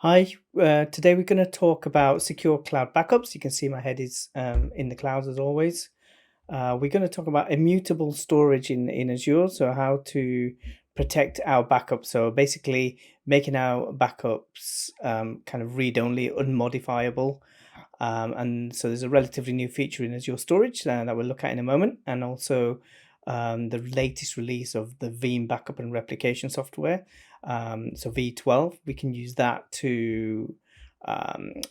Hi, today we're going to talk about secure cloud backups. You can see my head is in the clouds as always. We're going to talk about immutable storage in Azure, so how to protect our backups. So basically, making our backups kind of read-only, unmodifiable. And so there's a relatively new feature in Azure Storage that we'll look at in a moment, and also the latest release of the Veeam Backup and Replication software. So V12, we can use that to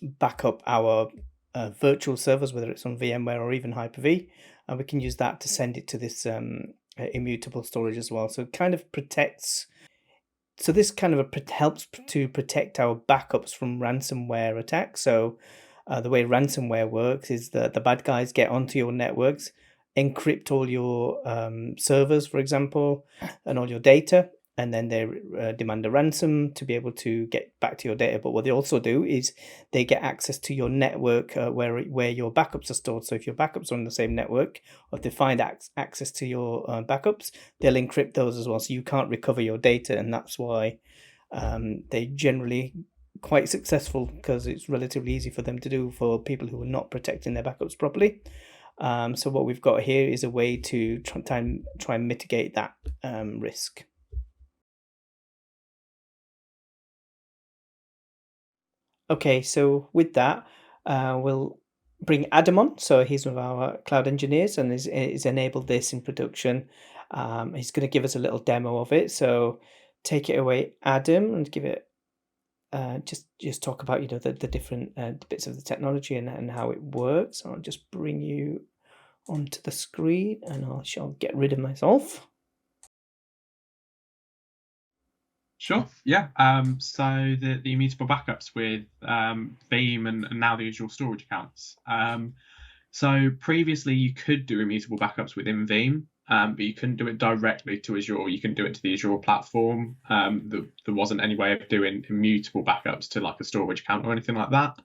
back up our virtual servers, whether it's on VMware or even Hyper-V, and we can use that to send it to this immutable storage as well. So it kind of protects. So this kind of helps to protect our backups from ransomware attacks. So the way ransomware works is that the bad guys get onto your networks, encrypt all your servers, for example, and all your data, and then they demand a ransom to be able to get back to your data. But what they also do is they get access to your network where your backups are stored. So if your backups are on the same network, or if they find access to your backups, they'll encrypt those as well, so you can't recover your data, and that's why they generally quite successful, because it's relatively easy for them to do for people who are not protecting their backups properly. So what we've got here is a way to try and mitigate that risk. Okay, so with that, we'll bring Adam on. So he's one of our cloud engineers and is enabled this in production. He's going to give us a little demo of it. So take it away, Adam, and give it just talk about the different bits of the technology and how it works. I'll just bring you onto the screen and I'll get rid of myself. Sure. Yeah. So the immutable backups with Veeam and now the Azure Storage accounts. So previously you could do immutable backups within Veeam, but you couldn't do it directly to Azure. You can do it to the Azure platform. There wasn't any way of doing immutable backups to like a storage account or anything like that.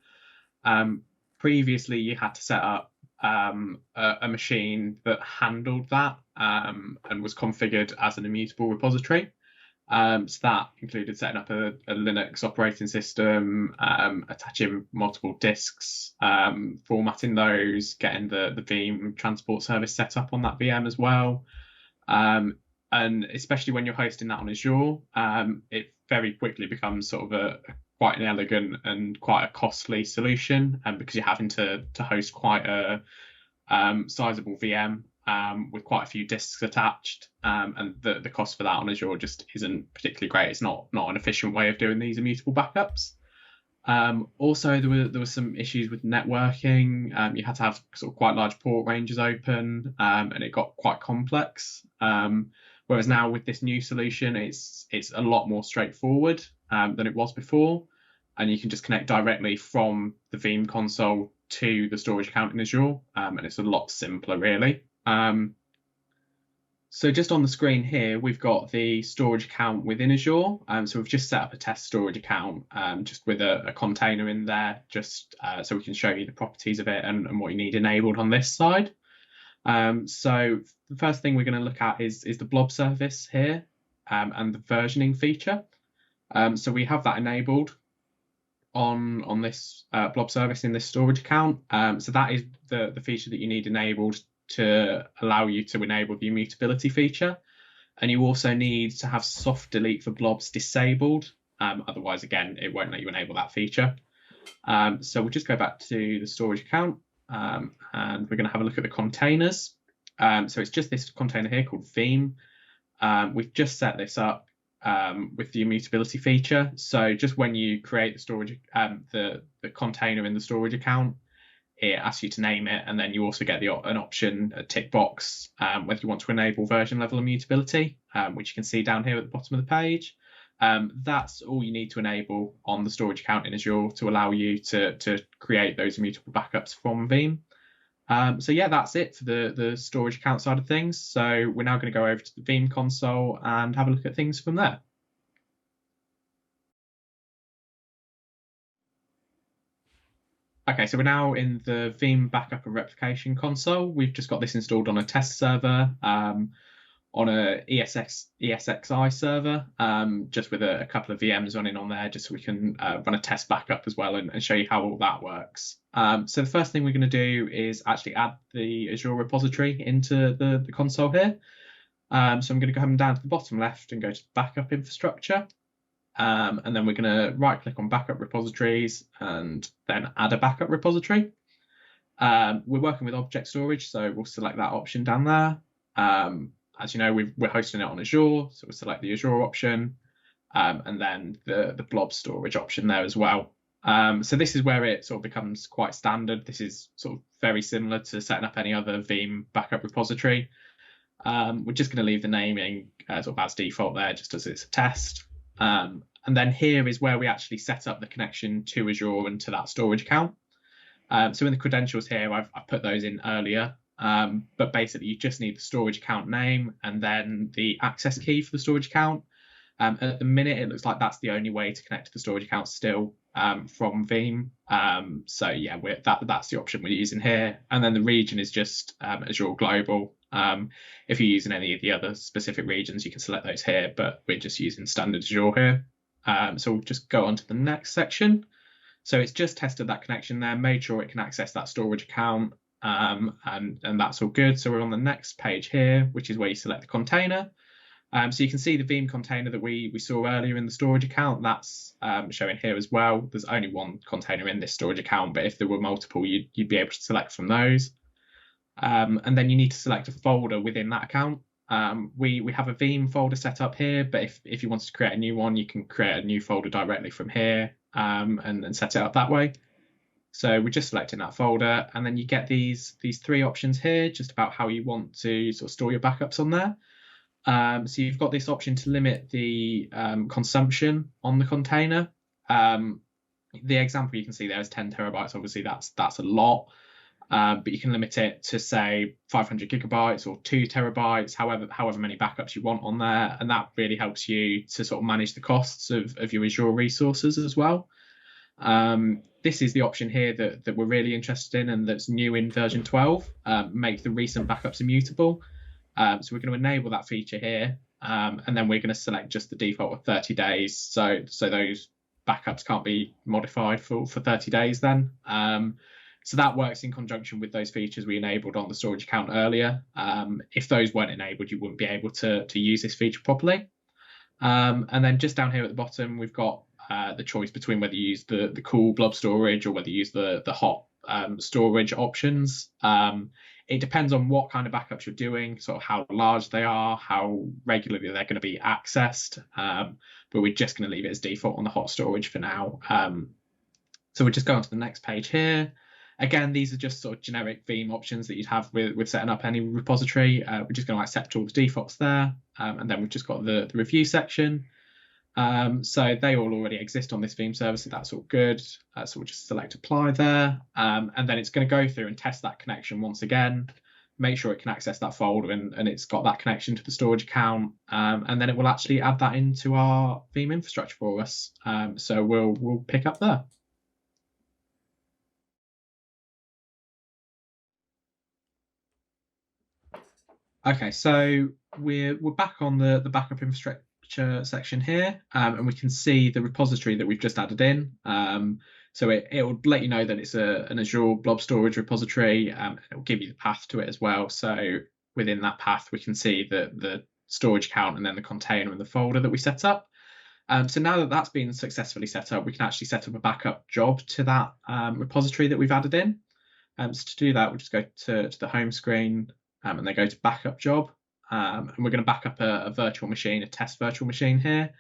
Previously you had to set up a machine that handled that and was configured as an immutable repository. So that included setting up a Linux operating system, attaching multiple disks, formatting those, getting the Veeam transport service set up on that VM as well. And especially when you're hosting that on Azure, it very quickly becomes sort of quite an elegant and quite a costly solution, because you're having to host quite a sizable VM with quite a few disks attached, and the cost for that on Azure just isn't particularly great. It's not an efficient way of doing these immutable backups. Also, there were some issues with networking. You had to have sort of quite large port ranges open, and it got quite complex. Whereas now with this new solution, it's a lot more straightforward than it was before, and you can just connect directly from the Veeam console to the storage account in Azure, and it's a lot simpler, really. So just on the screen here, we've got the storage account within Azure. So we've just set up a test storage account just with a container in there, just so we can show you the properties of it and what you need enabled on this side. So the first thing we're going to look at is the blob service here and the versioning feature. So we have that enabled on this blob service in this storage account. So that is the feature that you need enabled to allow you to enable the immutability feature. And you also need to have soft delete for blobs disabled. Otherwise, again, it won't let you enable that feature. So we'll just go back to the storage account and we're going to have a look at the containers. So it's just this container here called Veeam. We've just set this up with the immutability feature. So just when you create the storage, the container in the storage account, it asks you to name it, and then you also get an option, a tick box, whether you want to enable version level immutability, which you can see down here at the bottom of the page. That's all you need to enable on the storage account in Azure to allow you to create those immutable backups from Veeam. So yeah, that's it for the storage account side of things. So we're now going to go over to the Veeam console and have a look at things from there. Okay, so we're now in the Veeam Backup and Replication console. We've just got this installed on a test server. on a ESXi server, just with a couple of VMs running on there, just so we can run a test backup as well and show you how all that works. So the first thing we're going to do is actually add the Azure repository into the console here. So I'm going to come down to the bottom left and go to backup infrastructure. And then we're going to right click on backup repositories and then add a backup repository. We're working with object storage, so we'll select that option down there. As you know, we're hosting it on Azure, so we'll select the Azure option, and then the blob storage option there as well. So this is where it sort of becomes quite standard. This is sort of very similar to setting up any other Veeam backup repository. We're just going to leave the naming sort of as default there, just as it's a test. And then here is where we actually set up the connection to Azure and to that storage account. So in the credentials here, I've put those in earlier, but basically you just need the storage account name and then the access key for the storage account. At the minute, it looks like that's the only way to connect to the storage account still from Veeam. So yeah, that's the option we're using here. And then the region is just Azure Global. If you're using any of the other specific regions, you can select those here, but we're just using standard Azure here. So we'll just go on to the next section. So it's just tested that connection there, made sure it can access that storage account, and that's all good. So we're on the next page here, which is where you select the container. So you can see the Veeam container that we saw earlier in the storage account. That's showing here as well. There's only one container in this storage account, but if there were multiple, you'd be able to select from those. And then you need to select a folder within that account. We have a Veeam folder set up here, but if you wanted to create a new one, you can create a new folder directly from here and set it up that way. So we're just selecting that folder, and then you get these three options here, just about how you want to sort of store your backups on there. So you've got this option to limit the consumption on the container. The example you can see there is 10 terabytes. Obviously, that's a lot. But you can limit it to say 500 gigabytes or 2 terabytes, however many backups you want on there, and that really helps you to sort of manage the costs of your Azure resources as well. This is the option here that we're really interested in, and that's new in version 12. Make the recent backups immutable. So we're going to enable that feature here, and then we're going to select just the default of 30 days. So those backups can't be modified for 30 days then. So that works in conjunction with those features we enabled on the storage account earlier. If those weren't enabled, you wouldn't be able to use this feature properly. And then just down here at the bottom, we've got the choice between whether you use the cool blob storage or whether you use the hot storage options. It depends on what kind of backups you're doing, sort of how large they are, how regularly they're going to be accessed. But we're just going to leave it as default on the hot storage for now. So we'll just go on to the next page here. Again, these are just sort of generic Veeam options that you'd have with setting up any repository. We're just going to accept all the defaults there. And then we've just got the review section. So they all already exist on this Veeam server, so that's all good. So we'll just select apply there. And then it's going to go through and test that connection once again, make sure it can access that folder and it's got that connection to the storage account. And then it will actually add that into our Veeam infrastructure for us. So we'll pick up there. Okay, so we're back on the backup infrastructure section here, and we can see the repository that we've just added in. So it will let you know that it's an Azure Blob Storage repository. It will give you the path to it as well. So within that path, we can see the storage account and then the container and the folder that we set up. So now that that's been successfully set up, we can actually set up a backup job to that repository that we've added in. So to do that, we'll just go to the home screen. And then go to backup job, and we're going to back up a virtual machine, a test virtual machine here.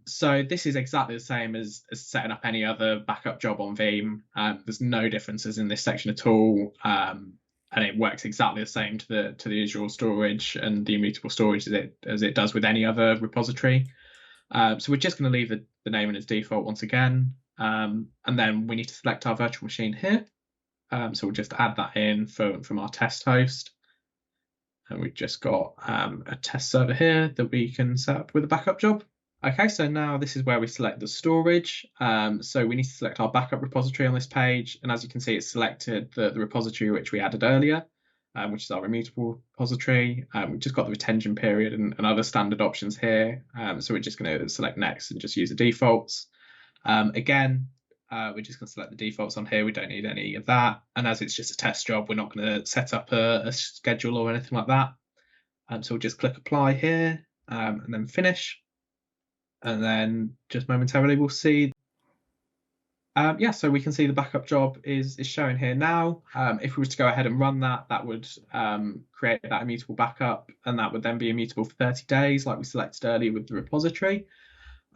So this is exactly the same as setting up any other backup job on Veeam. There's no differences in this section at all, and it works exactly the same to the Azure storage and the immutable storage as it does with any other repository. So we're just going to leave the name in its default once again, and then we need to select our virtual machine here. So we'll just add that in from our test host. And we've just got a test server here that we can set up with a backup job. Okay, so now this is where we select the storage. So we need to select our backup repository on this page. And as you can see, it's selected the repository which we added earlier. which is our immutable repository. We've just got the retention period and other standard options here. So we're just going to select next and just use the defaults. Again, we're just going to select the defaults on here. We don't need any of that. And as it's just a test job, we're not going to set up a schedule or anything like that. So we'll just click apply here and then finish. And then just momentarily we'll see. Yeah, so we can see the backup job is showing here now. If we were to go ahead and run that, that would create that immutable backup, and that would then be immutable for 30 days, like we selected earlier with the repository.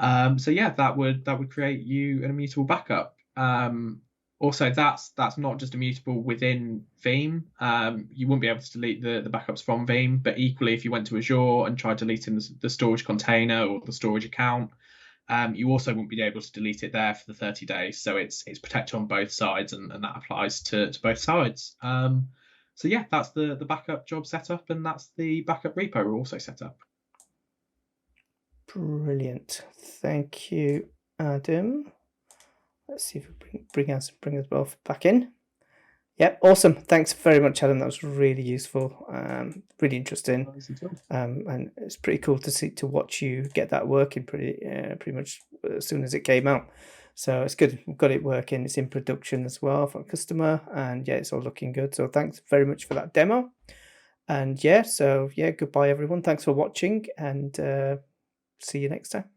So yeah, that would create you an immutable backup. Also, that's not just immutable within Veeam. You wouldn't be able to delete the backups from Veeam, but equally, if you went to Azure and tried deleting the storage container or the storage account, you also won't be able to delete it there for the 30 days. So it's protected on both sides, and that applies to both sides. So yeah, that's the backup job setup, and that's the backup repo also set up. Brilliant. Thank you, Adam. Let's see if we bring us both back in. Yep, awesome. Thanks very much, Adam. That was really useful, really interesting, and it's pretty cool to watch you get that working pretty much as soon as it came out. So it's good. We've got it working. It's in production as well for a customer, and yeah, it's all looking good. So thanks very much for that demo. And yeah, so yeah, goodbye everyone. Thanks for watching, and see you next time.